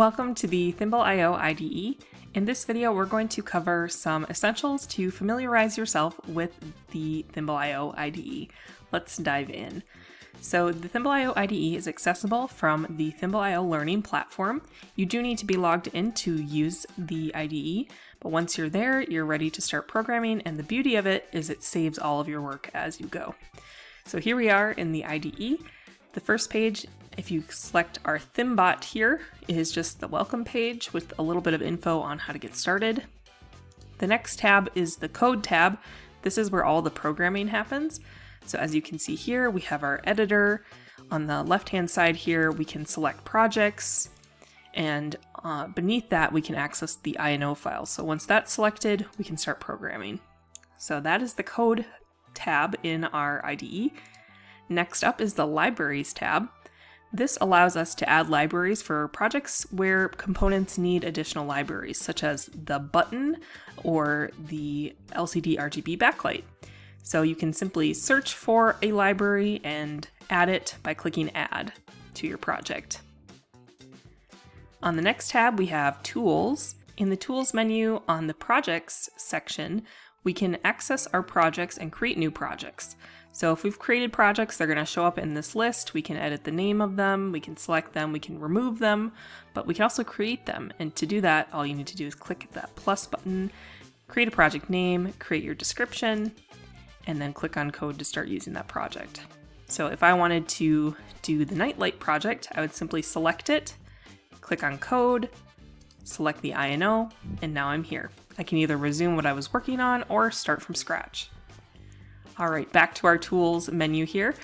Welcome to the Thimble IO IDE. In this video, we're going to cover some essentials to familiarize yourself with the Thimble IO IDE. Let's dive in. So the Thimble IO IDE is accessible from the Thimble IO Learning platform. You do need to be logged in to use the IDE, but once you're there, you're ready to start programming, and the beauty of it is it saves all of your work as you go. So here we are in the IDE. The first page, if you select our Thimbot here, is just the welcome page with a little bit of info on how to get started. The next tab is the code tab. This is where all the programming happens. So as you can see here, we have our editor. On the left-hand side here, we can select projects, and beneath that, we can access the INO file. So once that's selected, we can start programming. So that is the code tab in our IDE. Next up is the libraries tab. This allows us to add libraries for projects where components need additional libraries, such as the button or the LCD RGB backlight. So you can simply search for a library and add it by clicking Add to your project. On the next tab, we have Tools. In the Tools menu on the Projects section, we can access our projects and create new projects. So if we've created projects, they're going to show up in this list. We can edit the name of them, we can select them, we can remove them, but we can also create them. And to do that, all you need to do is click that plus button, create a project name, create your description, and then click on code to start using that project. So if I wanted to do the nightlight project, I would simply select it, click on code, select the INO, and now I'm here. I can either resume what I was working on or start from scratch. All right, back to our tools menu here.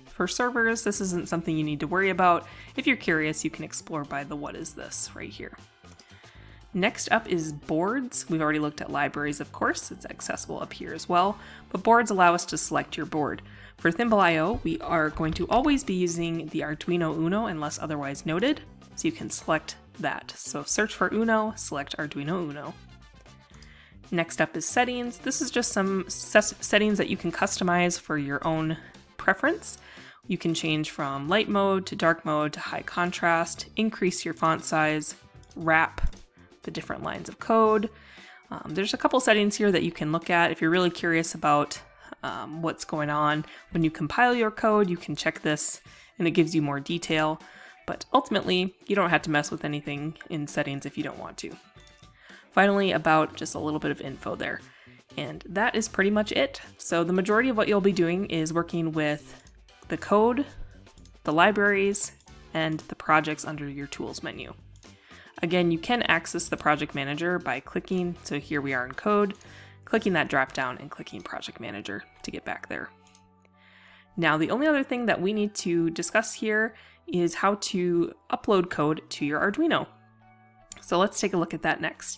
For servers, this isn't something you need to worry about. If you're curious, you can explore by the what is this right here. Next up is boards. We've already looked at libraries, of course. It's accessible up here as well, but boards allow us to select your board. For Thimble IO, we are going to always be using the Arduino Uno unless otherwise noted, so you can select that. So search for Uno, select Arduino Uno. Next up is settings. This is just some settings that you can customize for your own preference. You can change from light mode to dark mode to high contrast, increase your font size, wrap the different lines of code. There's a couple settings here that you can look at if you're really curious about what's going on. When you compile your code, you can check this and it gives you more detail, but ultimately you don't have to mess with anything in settings if you don't want to. Finally, about just a little bit of info there. And that is pretty much it. So the majority of what you'll be doing is working with the code, the libraries, and the projects under your tools menu. Again, you can access the project manager by clicking, so here we are in code, clicking that drop down and clicking project manager to get back there. Now, the only other thing that we need to discuss here is how to upload code to your Arduino. So let's take a look at that next.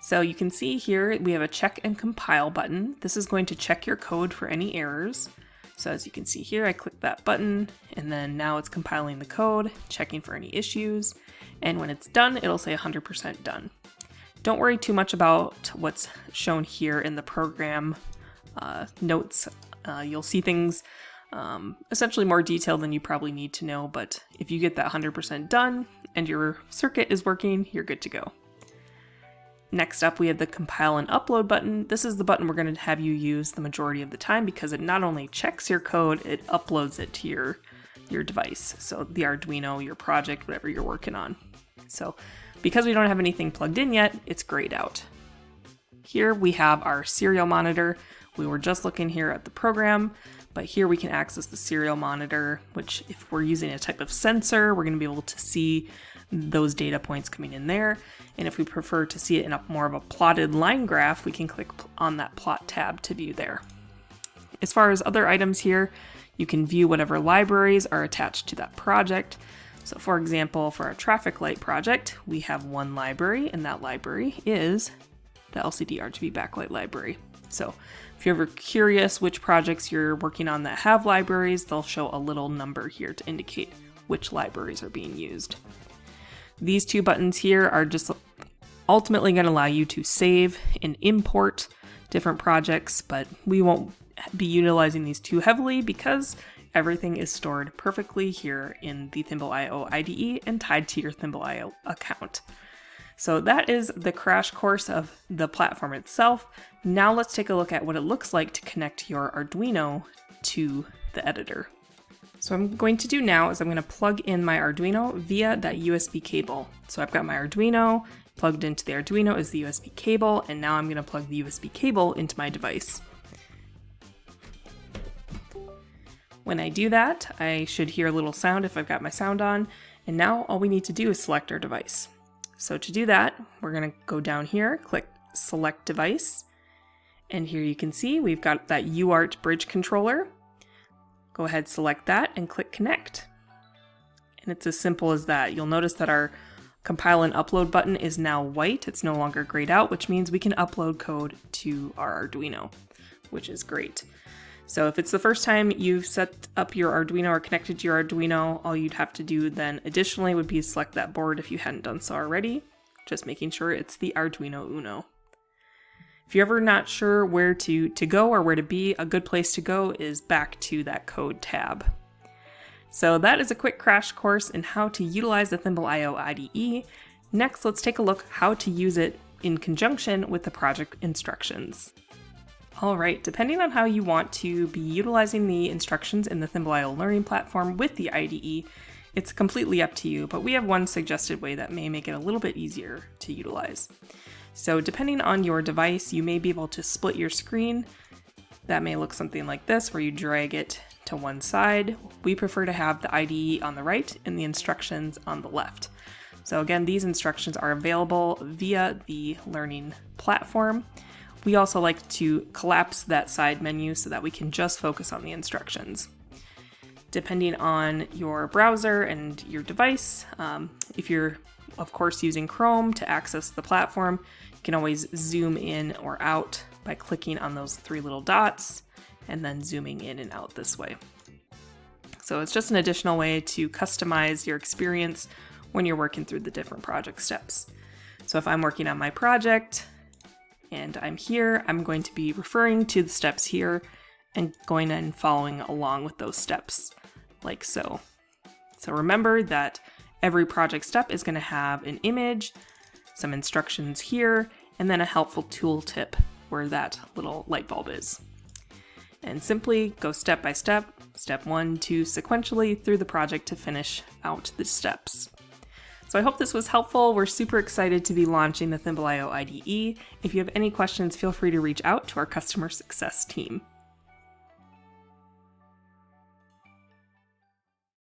So you can see here we have a check and compile button. This is going to check your code for any errors. So as you can see here, I click that button and then now it's compiling the code, checking for any issues. And when it's done, it'll say 100% done. Don't worry too much about what's shown here in the program notes. You'll see things essentially more detailed than you probably need to know, but if you get that 100% done and your circuit is working, you're good to go. Next up, we have the compile and upload button. This is the button we're going to have you use the majority of the time because it not only checks your code, it uploads it to your device. So the Arduino, your project, whatever you're working on. So because we don't have anything plugged in yet, it's grayed out. Here we have our serial monitor. We were just looking here at the program, but here we can access the serial monitor, which if we're using a type of sensor, we're going to be able to see those data points coming in there. And if we prefer to see it in a more of a plotted line graph, we can click on that plot tab to view there. As far as other items here, you can view whatever libraries are attached to that project. So for example, for our traffic light project, we have one library, and that library is the LCD RGB backlight library. So if you're ever curious which projects you're working on that have libraries, they'll show a little number here to indicate which libraries are being used. These two buttons here are just ultimately going to allow you to save and import different projects, but we won't be utilizing these too heavily because everything is stored perfectly here in the Thimble.io IDE and tied to your Thimble.io account. So that is the crash course of the platform itself. Now let's take a look at what it looks like to connect your Arduino to the editor. So what I'm going to do now is I'm going to plug in my Arduino via that USB cable. So I've got my Arduino, plugged into the Arduino is the USB cable, and now I'm going to plug the USB cable into my device. When I do that, I should hear a little sound if I've got my sound on, and now all we need to do is select our device. So to do that, we're going to go down here, click Select Device, and here you can see we've got that UART bridge controller. Go ahead, select that, and click Connect. And it's as simple as that. You'll notice that our Compile and Upload button is now white. It's no longer grayed out, which means we can upload code to our Arduino, which is great. So if it's the first time you've set up your Arduino or connected to your Arduino, all you'd have to do then additionally would be select that board if you hadn't done so already, just making sure it's the Arduino Uno. If you're ever not sure where to go or where to be, a good place to go is back to that code tab. So that is a quick crash course in how to utilize the Thimble.io IDE. Next, let's take a look how to use it in conjunction with the project instructions. Alright, depending on how you want to be utilizing the instructions in the Thimble.io learning platform with the IDE, it's completely up to you, but we have one suggested way that may make it a little bit easier to utilize. So depending on your device, you may be able to split your screen. That may look something like this, where you drag it to one side. We prefer to have the IDE on the right and the instructions on the left. So again, these instructions are available via the learning platform. We also like to collapse that side menu so that we can just focus on the instructions. Depending on your browser and your device, if you're of course using Chrome to access the platform, you can always zoom in or out by clicking on those three little dots and then zooming in and out this way. So it's just an additional way to customize your experience when you're working through the different project steps. So if I'm working on my project and I'm here, I'm going to be referring to the steps here and going and following along with those steps, like so. So remember that every project step is going to have an image, some instructions here, and then a helpful tooltip where that little light bulb is. And simply go step by step, step 1, 2, sequentially through the project to finish out the steps. So I hope this was helpful. We're super excited to be launching the Thimble.io IDE. If you have any questions, feel free to reach out to our customer success team.